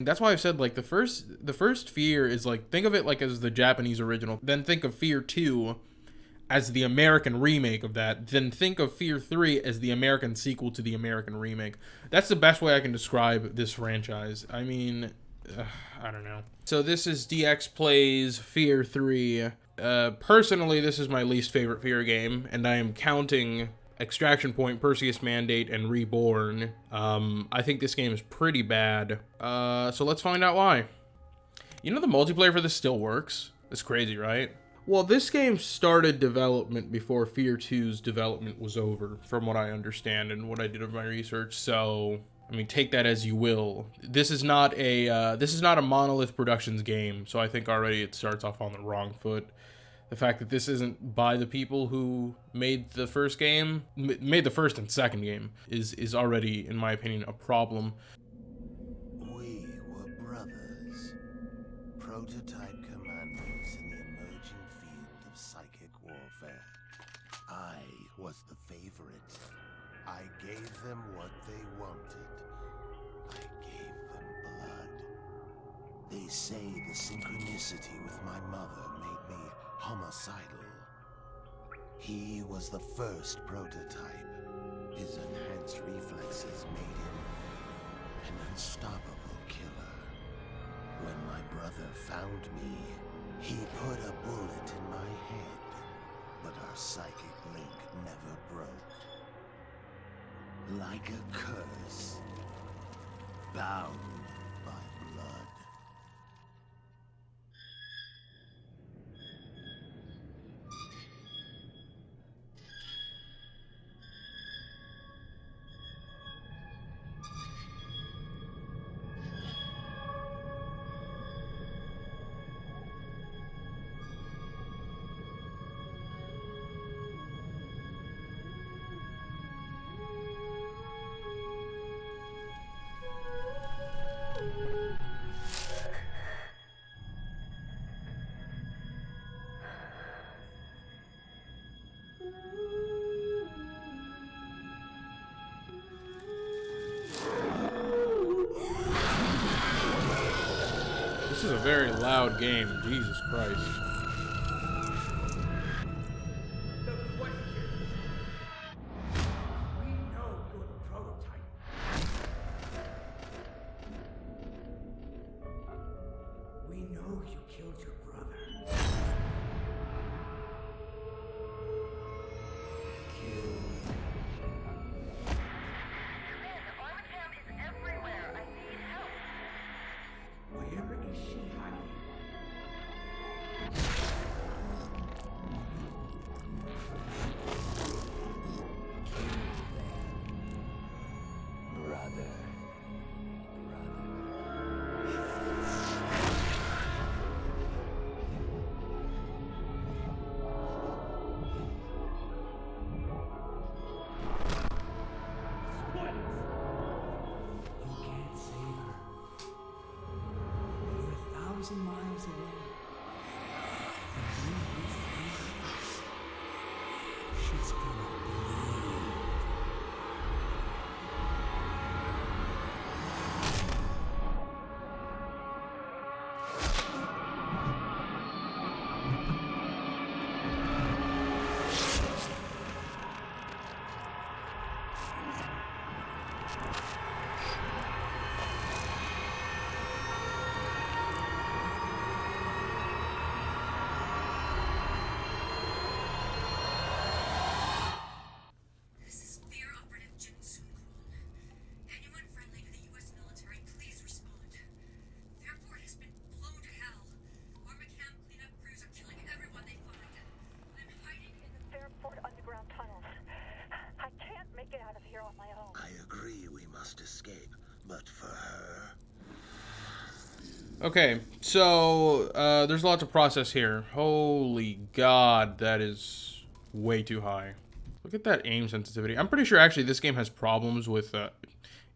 That's why I've said, like, the first Fear is, like, think of it like as the Japanese original, then think of Fear 2 as the American remake of that, then think of Fear 3 as the American sequel to the American remake. That's the best way I can describe this franchise. I mean, I don't know. So this is DX Plays Fear 3. Personally, this is my least favorite Fear game, and I am counting Extraction Point, Perseus Mandate, and Reborn. I think this game is pretty bad. So let's find out why. You know, the multiplayer for this still works? That's crazy, right? Well, this game started development before Fear 2's development was over, from what I understand and what I did of my research. So, I mean, take that as you will. This is not a Monolith Productions game, so I think already it starts off on the wrong foot. The fact that this isn't by the people who made the first game, made the first and second game, is already, in my opinion, a problem. We were brothers, prototype commandos in the emerging field of psychic warfare. I was the favorite. I gave them what they wanted. I gave them blood. They say the synchronicity with my mother made me homicidal. He was the first prototype. His enhanced reflexes made him an unstoppable killer. When my brother found me, he put a bullet in my head, but our psychic link never broke. Like a curse, bound by blood. This is a very loud game, Jesus Christ. The question. We know you're the prototype. We know you killed your brother. Armacam is everywhere. I need help. Where is she hiding? Brother. What? You can't save her. You're 1,000 miles away. And when you find her, she's gonna bleed. This is F.E.A.R. Operative Jin Soon-Kwon. Anyone friendly to the U.S. military, please respond. Airport has been blown to hell. Armacam cleanup crews are killing everyone they find. I'm hiding in the Airport underground tunnels. I can't make it out of here on my own. I agree we must escape, but for her... Okay, so there's a lot to process here. Holy God, that is way too high. Look at that aim sensitivity. I'm pretty sure actually this game has problems with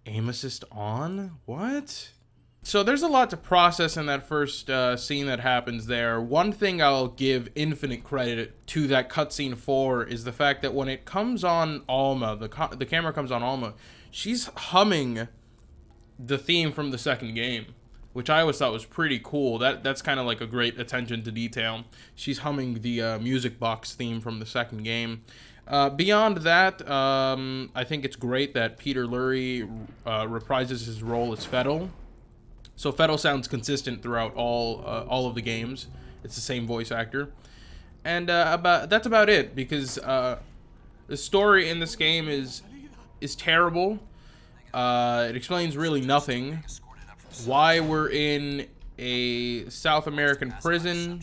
aim assist on. What? So there's a lot to process in that first scene that happens there. One thing I'll give infinite credit to that cutscene for is the fact that when it comes on Alma, the camera comes on Alma, she's humming the theme from the second game. which I always thought was pretty cool. That's kind of like a great attention to detail. She's humming the music box theme from the second game. Beyond that, I think it's great that Peter Lurry reprises his role as Fettel. So Fettel sounds consistent throughout all of the games. It's the same voice actor. And that's about it, because the story in this game is terrible. It explains really nothing. Why we're in a South American prison.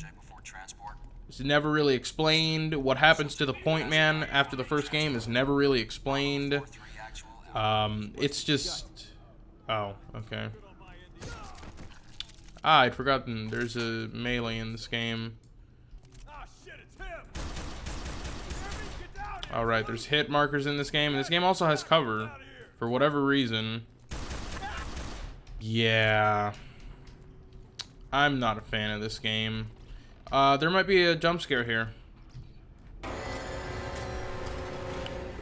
It's never really explained. What happens to the Point Man after the first game is never really explained. It's just... Oh, okay. I'd forgotten there's a melee in this game. Alright, there's hit markers in this game, and this game also has cover, for whatever reason. Yeah. I'm not a fan of this game. There might be a jump scare here.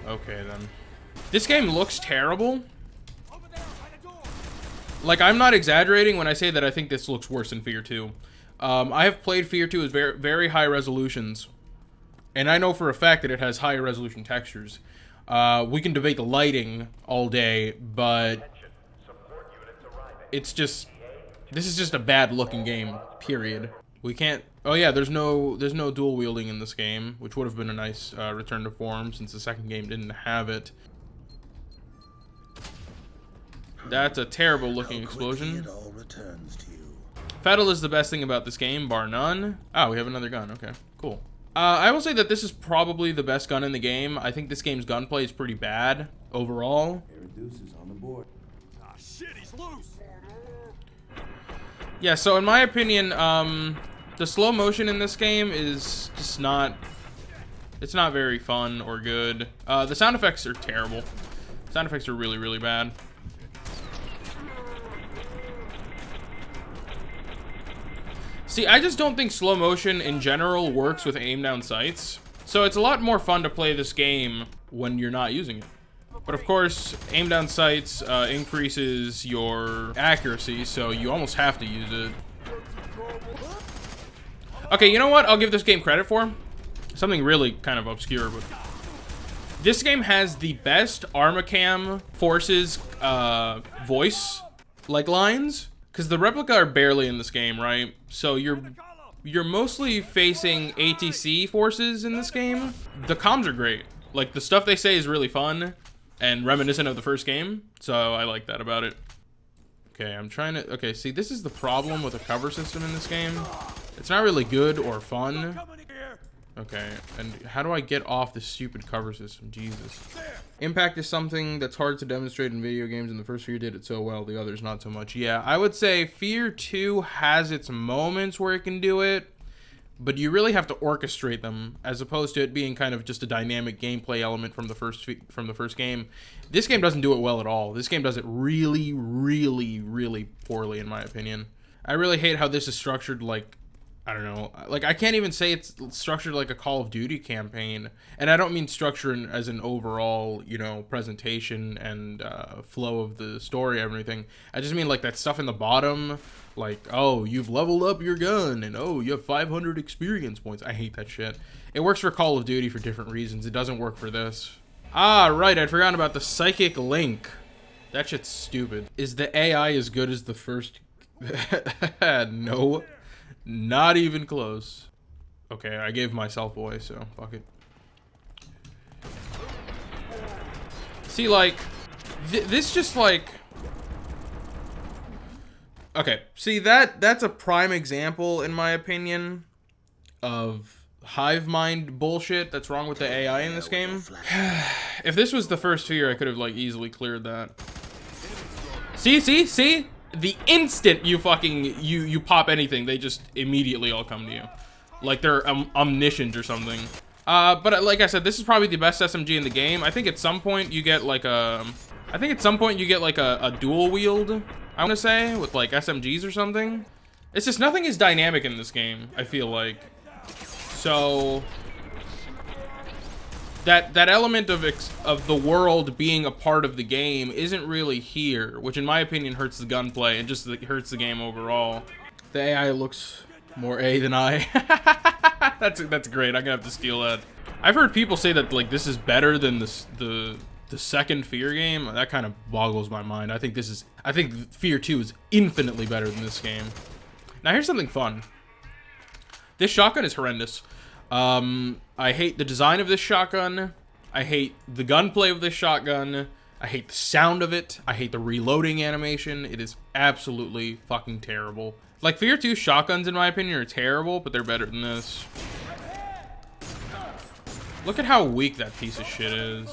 Okay, then. This game looks terrible. Like, I'm not exaggerating when I say that I think this looks worse than F.E.A.R 2. I have played F.E.A.R 2 as very, very high resolutions. And I know for a fact that it has higher resolution textures. We can debate the lighting all day, but it's just... This is just a bad looking game, period. We can't... Oh yeah, there's no dual wielding in this game, which would have been a nice return to form since the second game didn't have it. That's a terrible looking explosion. It all returns to you. Fettel is the best thing about this game, bar none. Oh, we have another gun. Okay, cool. I will say that this is probably the best gun in the game. I think this game's gunplay is pretty bad overall. Deuces on the board. Ah, shit, he's loose. Yeah, so in my opinion, the slow motion in this game is just not... It's not very fun or good. The sound effects are terrible. Sound effects are really, really bad. See, I just don't think slow motion in general works with aim down sights. So it's a lot more fun to play this game when you're not using it. But of course, aim down sights increases your accuracy, so you almost have to use it. Okay, you know what I'll give this game credit for? Something really kind of obscure, but... This game has the best Armacam Forces voice, like, lines. Because the replica are barely in this game, right? So you're mostly facing ATC forces in this game. The comms are great. Like, the stuff they say is really fun and reminiscent of the first game. So I like that about it. Okay, I'm trying to... Okay, see, this is the problem with the cover system in this game. It's not really good or fun. Okay, and how do I get off this stupid cover system? Jesus. Impact is something that's hard to demonstrate in video games, and the first F.E.A.R did it so well, the others not so much. Yeah, I would say F.E.A.R 2 has its moments where it can do it, but you really have to orchestrate them, as opposed to it being kind of just a dynamic gameplay element from the first game. This game doesn't do it well at all. This game does it really, really, really poorly, in my opinion. I really hate how this is structured like... I don't know, like, I can't even say it's structured like a Call of Duty campaign. And I don't mean structure as an overall, you know, presentation and flow of the story and everything. I just mean, like, that stuff in the bottom, like, oh, you've leveled up your gun, and oh, you have 500 experience points. I hate that shit. It works for Call of Duty for different reasons. It doesn't work for this. Ah, right, I'd forgotten about the psychic link. That shit's stupid. Is the AI as good as the first? No. Not even close. Okay, I gave myself away, so fuck it. See, like, this just, like... Okay, see, that's a prime example, in my opinion, of hive mind bullshit that's wrong with the AI in this game. If this was the first F.E.A.R, I could have, like, easily cleared that. See? The instant you fucking, you pop anything, they just immediately all come to you. Like they're omniscient or something. But like I said, this is probably the best SMG in the game. I think at some point you get like a... a dual wield, I want to say, with like SMGs or something. It's just nothing is dynamic in this game, I feel like. So... that element of the world being a part of the game isn't really here, which in my opinion hurts the gunplay and just hurts the game overall. The AI looks more A than I. That's great. I'm gonna have to steal that. I've heard people say that like this is better than the second F.E.A.R game. That kind of boggles my mind. I think F.E.A.R 2 is infinitely better than this game. Now here's something fun. This shotgun is horrendous. I hate the design of this shotgun. I hate the gunplay of this shotgun. I hate the sound of it. I hate the reloading animation. It is absolutely fucking terrible. Like, F.E.A.R 2 shotguns, in my opinion, are terrible, but they're better than this. Look at how weak that piece of shit is.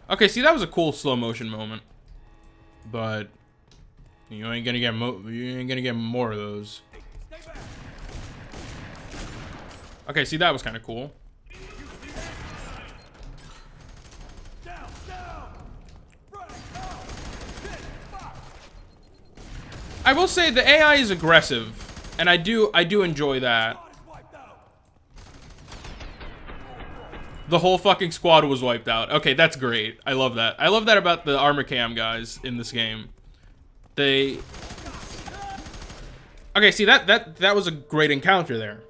Okay, see, that was a cool slow motion moment. But you ain't gonna get more of those. Okay, see, that was kind of cool. I will say the AI is aggressive, and I do enjoy that. The whole fucking squad was wiped out. Okay, that's great. I love that. I love that about the armor cam guys in this game. Okay, see, that was a great encounter there.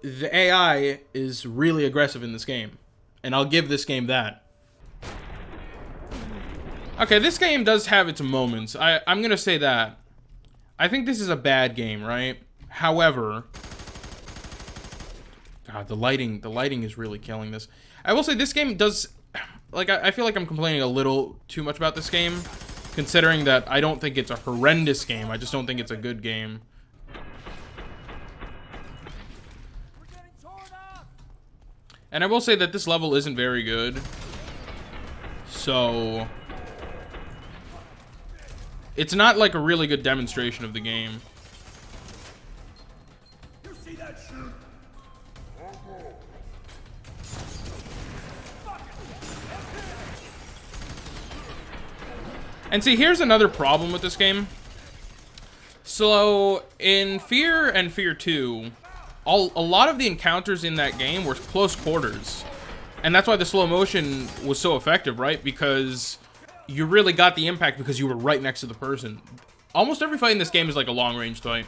The AI is really aggressive in this game, and I'll give this game that. Okay, this game does have its moments. I'm gonna say that. I think this is a bad game, right? However, God, the lighting is really killing this. I will say this game does, like, I feel like I'm complaining a little too much about this game, considering that I don't think it's a horrendous game. I just don't think it's a good game. And I will say that this level isn't very good. So it's not like a really good demonstration of the game. You see that shoot? And see, here's another problem with this game. So in F.E.A.R and F.E.A.R 2, a lot of the encounters in that game were close quarters. And that's why the slow motion was so effective, right? Because you really got the impact because you were right next to the person. Almost every fight in this game is like a long-range fight,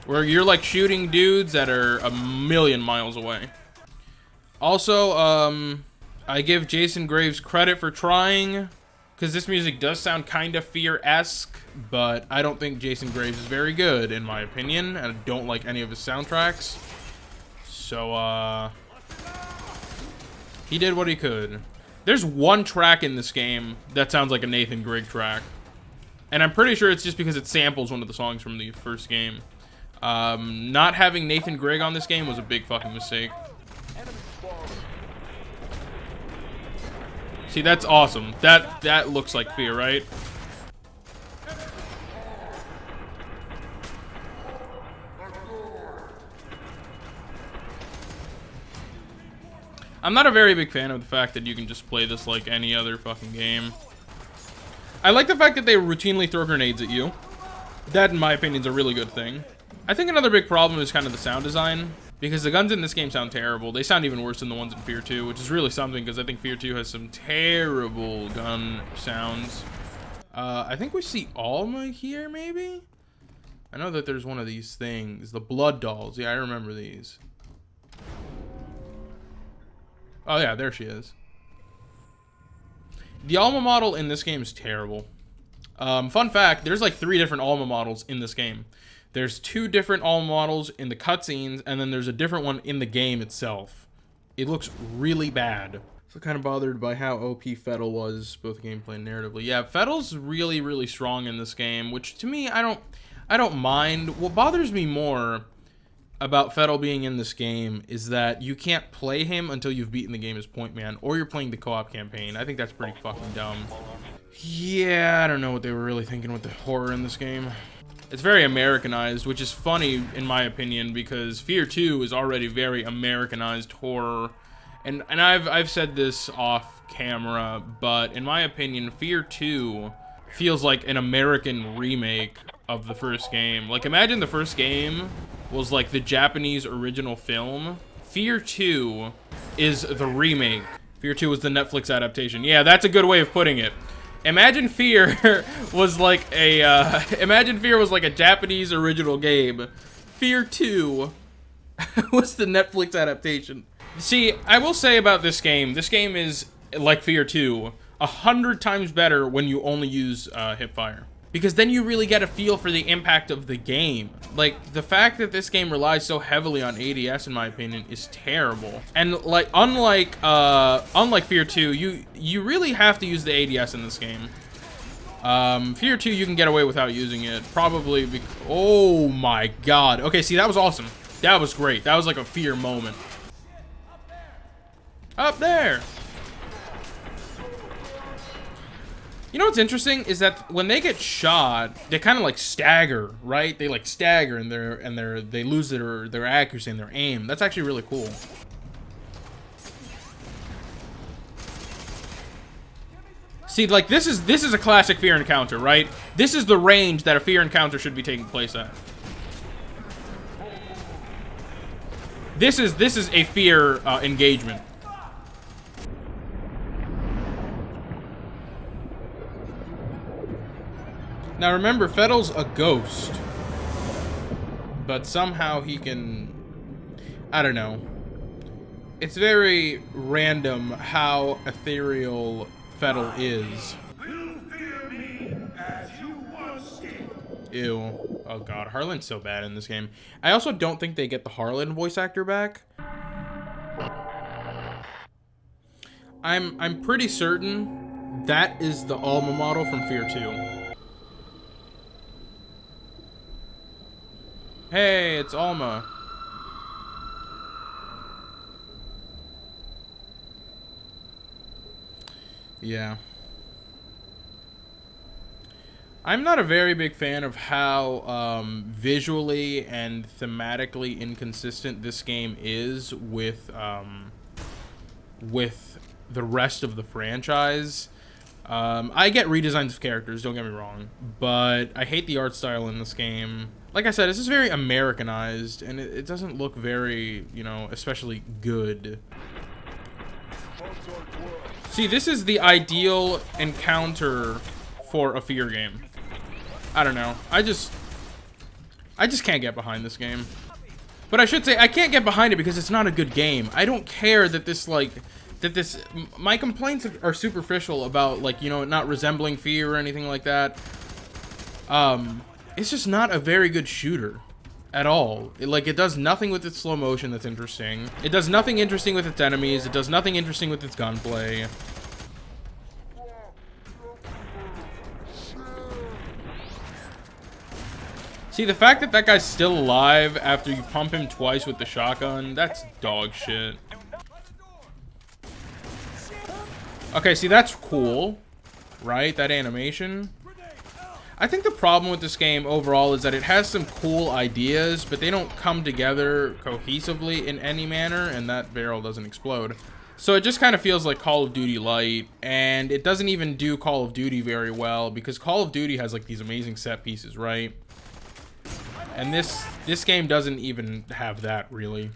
where you're like shooting dudes that are a million miles away. Also, I give Jason Graves credit for trying, because this music does sound kind of F.E.A.R-esque, but I don't think Jason Graves is very good, in my opinion, and I don't like any of his soundtracks. So, he did what he could. There's one track in this game that sounds like a Nathan Grigg track, and I'm pretty sure it's just because it samples one of the songs from the first game. Not having Nathan Grigg on this game was a big fucking mistake. See, that's awesome. That looks like F.E.A.R, right? I'm not a very big fan of the fact that you can just play this like any other fucking game. I like the fact that they routinely throw grenades at you. That, in my opinion, is a really good thing. I think another big problem is kind of the sound design, because the guns in this game sound terrible. They sound even worse than the ones in F.E.A.R 2, which is really something, because I think F.E.A.R 2 has some terrible gun sounds. I think we see Alma here, maybe? I know that there's one of these things. The blood dolls. Yeah, I remember these. Oh, yeah, there she is. The Alma model in this game is terrible. Fun fact, there's like 3 different Alma models in this game. There's 2 different Alma models in the cutscenes, and then there's a different one in the game itself. It looks really bad. So kind of bothered by how OP F.E.A.R was, both gameplay and narratively. Yeah, F.E.A.R's really, really strong in this game, which to me, I don't mind. What bothers me more about F.E.A.R being in this game is that you can't play him until you've beaten the game as Point Man, or you're playing the co-op campaign. I think that's pretty fucking dumb. Yeah, I don't know what they were really thinking with the horror in this game. It's very Americanized, which is funny in my opinion, because F.E.A.R 2 is already very Americanized horror. And I've said this off camera, but in my opinion, F.E.A.R 2 feels like an American remake of the first game. Like, imagine the first game was like the Japanese original film Fear 2 is the remake. Fear 2 was the Netflix adaptation. Yeah, that's a good way of putting it. Imagine Fear was like a Imagine Fear was like a Japanese original game. Fear 2 was the Netflix adaptation. See, I will say about this game is like Fear 2, 100 times better when you only use hip-fire. Because then you really get a feel for the impact of the game. Like, the fact that this game relies so heavily on ADS, in my opinion, is terrible. And like, unlike Fear 2, you really have to use the ADS in this game. Fear 2, you can get away without using it. Probably oh my god. Okay, see, that was awesome. That was great. That was like a Fear moment. Up there! You know what's interesting is that when they get shot, they kind of like stagger, right? They like stagger and they lose their accuracy and their aim. That's actually really cool. See, like this is a classic Fear encounter, right? This is the range that a Fear encounter should be taking place at. This is a Fear engagement. Now remember, Fettel's a ghost, but somehow he can, I don't know. It's very random how ethereal Fettel is. Ew. Oh god, Harlan's so bad in this game. I also don't think they get the Harlan voice actor back. I'm pretty certain that is the Alma model from Fear 2. Hey, it's Alma. Yeah. I'm not a very big fan of how visually and thematically inconsistent this game is with the rest of the franchise. I get redesigns of characters, don't get me wrong, but I hate the art style in this game. Like I said, this is very Americanized, and it doesn't look very, you know, especially good. See, this is the ideal encounter for a Fear game. I don't know. I just can't get behind this game. But I should say, I can't get behind it because it's not a good game. I don't care that this, like, my complaints are superficial about, like, you know, not resembling Fear or anything like that. It's just not a very good shooter at all. It does nothing with its slow motion that's interesting. It does nothing interesting with its enemies. It does nothing interesting with its gunplay. See, the fact that that guy's still alive after you pump him twice with the shotgun, that's dog shit. Okay, see, that's cool, right? That animation. I think the problem with this game overall is that it has some cool ideas, but they don't come together cohesively in any manner, and that barrel doesn't explode. So it just kind of feels like Call of Duty Light, and it doesn't even do Call of Duty very well, because Call of Duty has like these amazing set pieces, right? And this game doesn't even have that, really.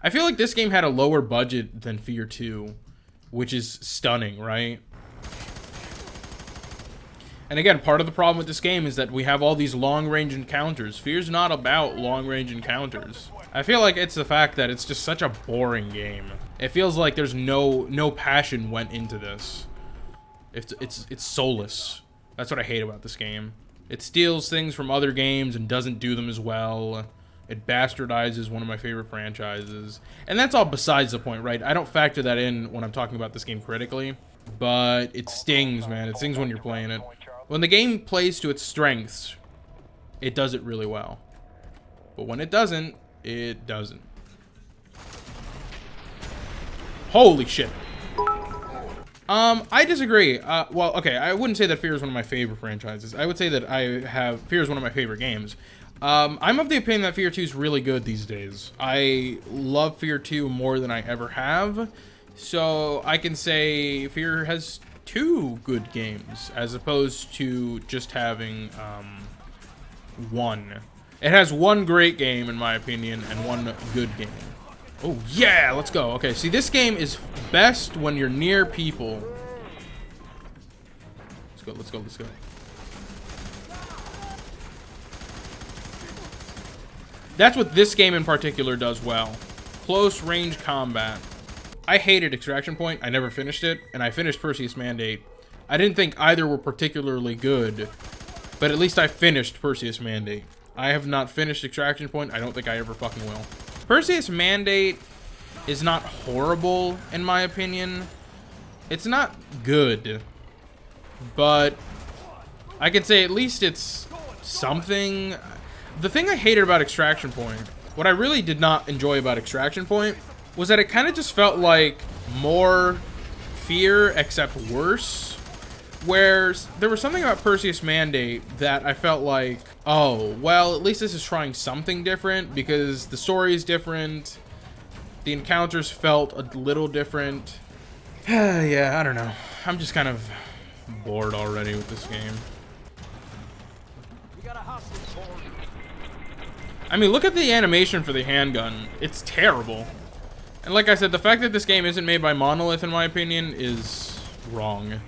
I feel like this game had a lower budget than Fear 2, which is stunning, right? And again, part of the problem with this game is that we have all these long-range encounters. Fear's not about long-range encounters. I feel like it's the fact that it's just such a boring game. It feels like there's no passion went into this. It's soulless. That's what I hate about this game. It steals things from other games and doesn't do them as well. It bastardizes one of my favorite franchises. And that's all besides the point, right? I don't factor that in when I'm talking about this game critically. But it stings, man. It stings when you're playing it. When the game plays to its strengths, it does it really well. But when it doesn't, it doesn't. Holy shit. I disagree. Well, okay, I wouldn't say that F.E.A.R is one of my favorite franchises. I would say that F.E.A.R is one of my favorite games. I'm of the opinion that F.E.A.R 2 is really good these days. I love F.E.A.R 2 more than I ever have. So I can say F.E.A.R has 2 good games as opposed to just having one. It has 1 great game in my opinion and 1 good game. Oh, yeah, let's go. Okay, see, this game is best when you're near people. Let's go, let's go, let's go. That's what this game in particular does well. Close range combat. I hated Extraction Point. I never finished it, and I finished Perseus Mandate. I didn't think either were particularly good, but at least I finished Perseus Mandate. I have not finished Extraction Point. I don't think I ever fucking will. Perseus Mandate is not horrible, in my opinion. It's not good, but I can say at least it's something. The thing I hated about Extraction Point, what I really did not enjoy about Extraction Point, was that it kind of just felt like more F.E.A.R, except worse. Where there was something about Perseus Mandate that I felt like, oh, well, at least this is trying something different, because the story is different. The encounters felt a little different. Yeah, I don't know. I'm just kind of bored already with this game. I mean, look at the animation for the handgun. It's terrible. And like I said, the fact that this game isn't made by Monolith, in my opinion, is wrong.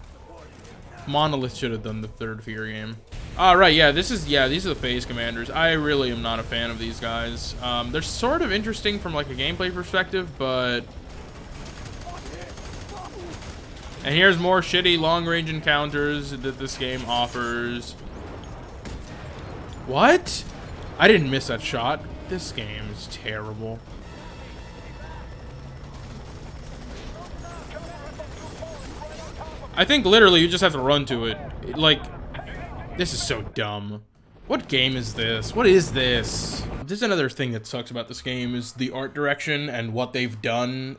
Monolith should have done the third F.E.A.R game. Alright, yeah, these are the phase commanders. I really am not a fan of these guys. They're sort of interesting from like a gameplay perspective, but... And here's more shitty long-range encounters that this game offers. What? I didn't miss that shot. This game is terrible. I think literally you just have to run to it. Like, this is so dumb. What game is this? What is this? This is another thing that sucks about this game is the art direction and what they've done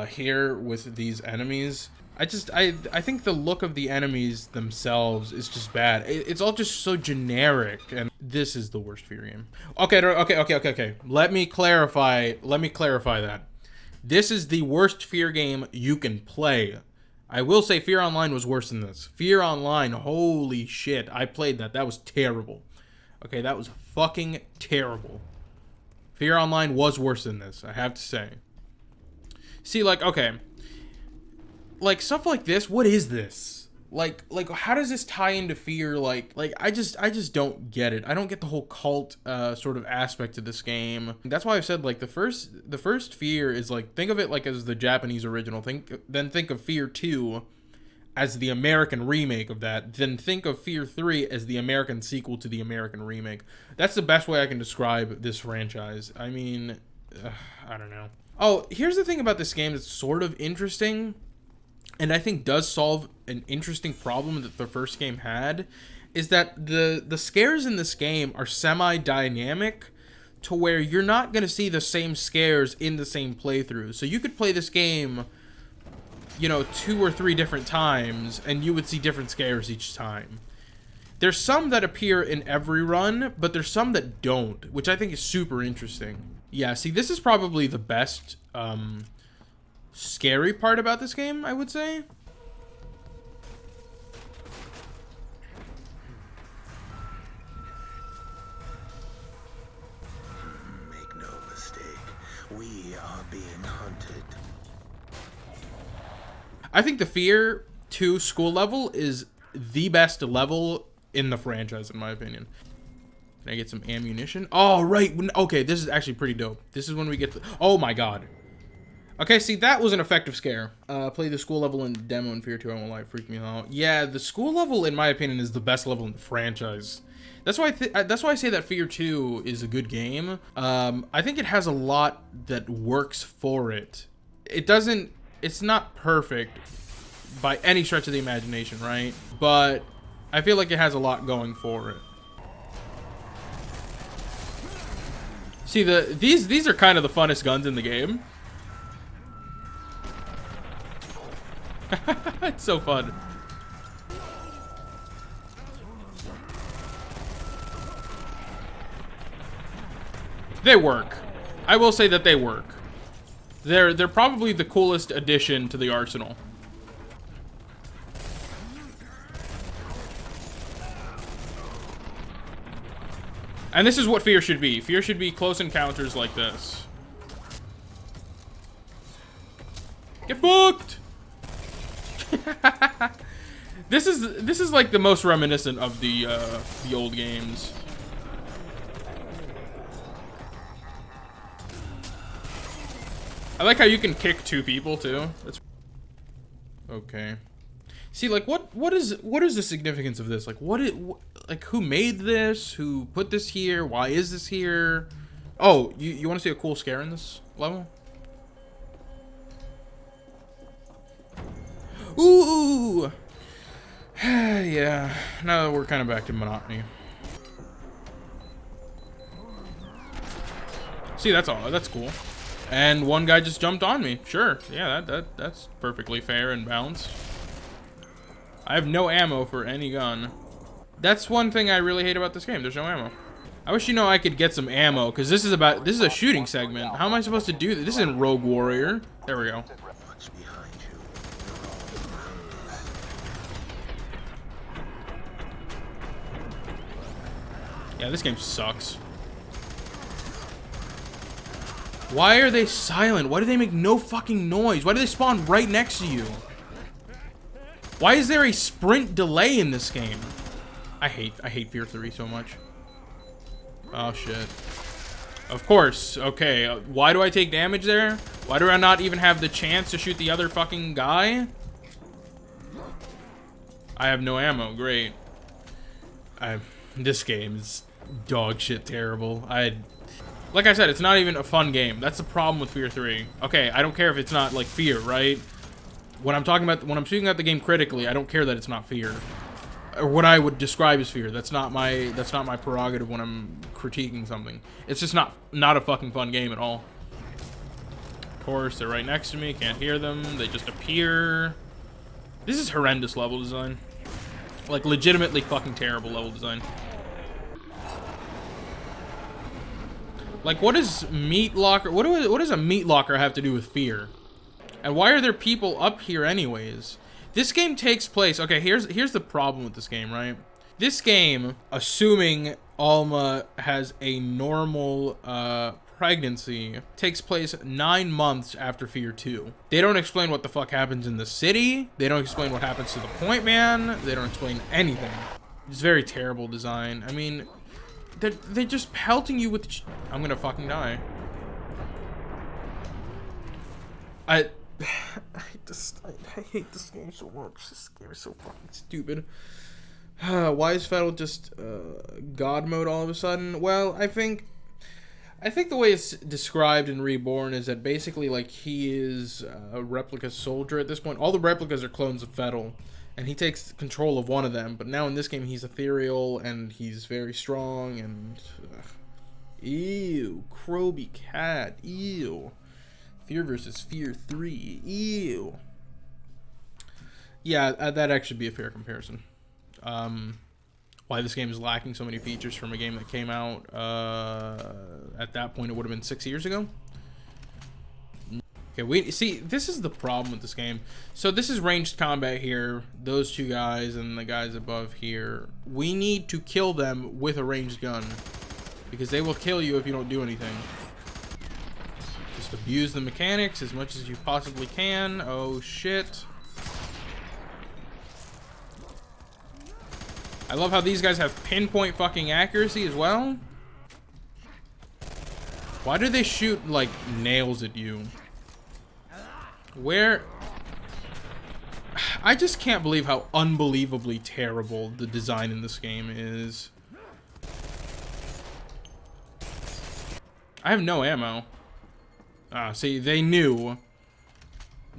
here with these enemies. I think the look of the enemies themselves is just bad. It's all just so generic, and this is the worst F.E.A.R game. Okay. Let me clarify that. This is the worst F.E.A.R game you can play. I will say F.E.A.R Online was worse than this. F.E.A.R Online, holy shit. I played that. That was terrible. Okay, that was fucking terrible. F.E.A.R Online was worse than this, I have to say. See, like, okay. Like, stuff like this, what is this? Like, how does this tie into F.E.A.R? Like, I just don't get it. I don't get the whole cult, sort of aspect to this game. That's why I've said, like, the first F.E.A.R is, like, think of it, like, as the Japanese original. Then think of F.E.A.R 2 as the American remake of that. Then think of F.E.A.R 3 as the American sequel to the American remake. That's the best way I can describe this franchise. I mean, I don't know. Oh, here's the thing about this game that's sort of interesting, and I think does solve an interesting problem that the first game had, is that the scares in this game are semi-dynamic to where you're not going to see the same scares in the same playthrough. So you could play this game, you know, 2 or 3 different times, and you would see different scares each time. There's some that appear in every run, but there's some that don't, which I think is super interesting. Yeah, see, this is probably the best, scary part about this game, I would say. Make no mistake, we are being hunted. I think the F.E.A.R 2 school level is the best level in the franchise, in my opinion. Can I get some ammunition? Oh, right. Okay, this is actually pretty dope. This is when we get the... Oh, my God. Okay, see, that was an effective scare. Play the school level in demo in F.E.A.R 2. I won't lie, freak me out. Yeah, the school level, in my opinion, is the best level in the franchise. That's why I say that F.E.A.R 2 is a good game. I think it has a lot that works for it. It's not perfect by any stretch of the imagination, right? But I feel like it has a lot going for it. See, these are kind of the funnest guns in the game. It's so fun. They work. I will say that they work. They're probably the coolest addition to the arsenal. And this is what F.E.A.R should be. F.E.A.R should be close encounters like this. fucked. This is like the most reminiscent of the old games. I like how you can kick 2 people too. That's okay. See, like, what is the significance of this? Like, like, who made this? Who put this here? Why is this here? Oh, you want to see a cool scare in this level? Ooh. Yeah. Now that we're kind of back to monotony. See, that's all. That's cool. And one guy just jumped on me. Sure. Yeah, that's perfectly fair and balanced. I have no ammo for any gun. That's one thing I really hate about this game. There's no ammo. I wish, you know, I could get some ammo, because this is a shooting segment. How am I supposed to do this? This isn't Rogue Warrior. There we go. Yeah, this game sucks. Why are they silent? Why do they make no fucking noise? Why do they spawn right next to you? Why is there a sprint delay in this game? I hate F.E.A.R 3 so much. Oh shit. Of course. Okay. Why do I take damage there? Why do I not even have the chance to shoot the other fucking guy? I have no ammo. Great. This game is dog shit terrible. Like I said, it's not even a fun game. That's the problem with F.E.A.R 3. Okay, I don't care if it's not like F.E.A.R, right? When I'm speaking about the game critically, I don't care that it's not F.E.A.R. Or what I would describe as F.E.A.R. That's not my prerogative when I'm critiquing something. It's just not a fucking fun game at all. Of course, they're right next to me. Can't hear them. They just appear. This is horrendous level design. Like, legitimately fucking terrible level design. Like, what does meat locker? What does a meat locker have to do with F.E.A.R? And why are there people up here anyways? This game takes place. Okay, here's the problem with this game, right? This game, assuming Alma has a normal pregnancy, takes place 9 months after F.E.A.R 2. They don't explain what the fuck happens in the city. They don't explain what happens to the point man. They don't explain anything. It's very terrible design. I mean, they're just pelting you with. I'm gonna fucking die. I hate this game so much. This game is so fucking stupid. Why is Fettel just God mode all of a sudden? Well, I think the way it's described in Reborn is that basically, like, he is a replica soldier at this point. All the replicas are clones of Fettel, and he takes control of one of them. But now in this game, he's ethereal and he's very strong. And ew, Croby Cat, ew. F.E.A.R versus F.E.A.R 3, ew. Yeah, that actually be a fair comparison. Why this game is lacking so many features from a game that came out at that point, it would have been 6 years ago. Okay, see, this is the problem with this game. So this is ranged combat here. Those two guys and the guys above here. We need to kill them with a ranged gun, because they will kill you if you don't do anything. Just abuse the mechanics as much as you possibly can. Oh shit. I love how these guys have pinpoint fucking accuracy as well. Why do they shoot like nails at you? Where? I just can't believe how unbelievably terrible the design in this game is. I have no ammo. Ah, see, they knew.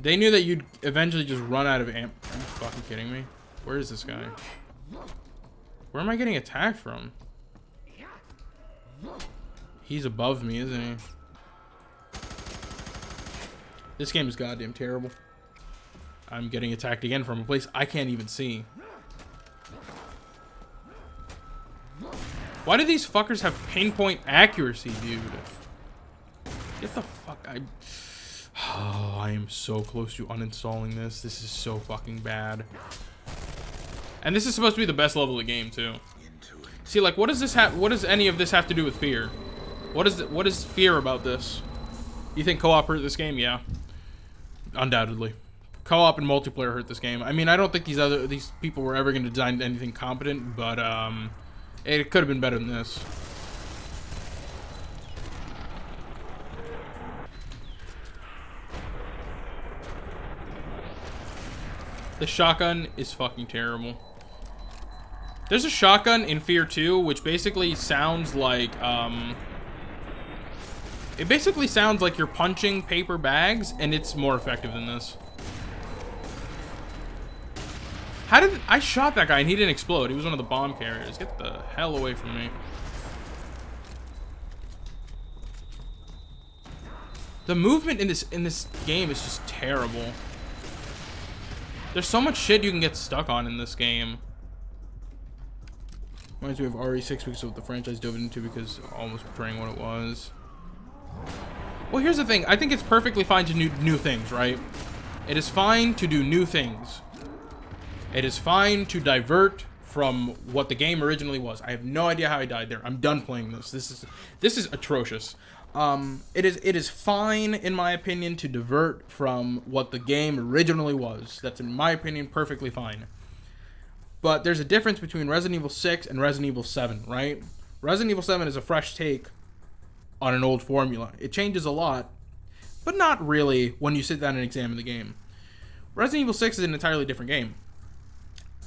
They knew that you'd eventually just run out of ammo. Are you fucking kidding me? Where is this guy? Where am I getting attacked from? He's above me, isn't he? This game is goddamn terrible. I'm getting attacked again from a place I can't even see. Why do these fuckers have pinpoint accuracy, dude? Get the fuck... Oh, I am so close to uninstalling this. This is so fucking bad. And this is supposed to be the best level of the game, too. See, like, what does this have? What does any of this have to do with F.E.A.R? What is F.E.A.R about this? You think co-op hurt this game? Yeah. Undoubtedly. Co-op and multiplayer hurt this game. I mean, I don't think these people were ever going to design anything competent, but it could have been better than this. The shotgun is fucking terrible. There's a shotgun in Fear 2, which basically sounds like, it basically sounds like you're punching paper bags, and it's more effective than this. How did... I shot that guy, and he didn't explode. He was one of the bomb carriers. Get the hell away from me. The movement in this game is just terrible. There's so much shit you can get stuck on in this game. Reminds me of RE6 because of what the franchise dove into, because almost portraying what it was. Well, here's the thing. I think it's perfectly fine to do new things, right? It is fine to do new things. It is fine to divert from what the game originally was. I have no idea how I died there. I'm done playing this. This is atrocious. It is fine, in my opinion, to divert from what the game originally was. That's, in my opinion, perfectly fine. But there's a difference between Resident Evil 6 and Resident Evil 7, right? Resident Evil 7 is a fresh take on an old formula. It changes a lot, but not really when you sit down and examine the game. Resident Evil 6 is an entirely different game.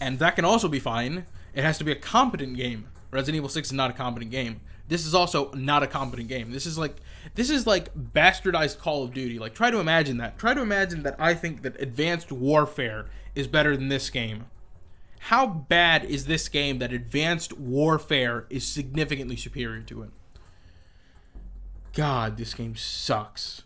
And that can also be fine. It has to be a competent game. Resident Evil 6 is not a competent game. This is also not a competent game. This is like bastardized Call of Duty. Like, try to imagine that. Try to imagine that I think that Advanced Warfare is better than this game. How bad is this game that Advanced Warfare is significantly superior to it? God, this game sucks.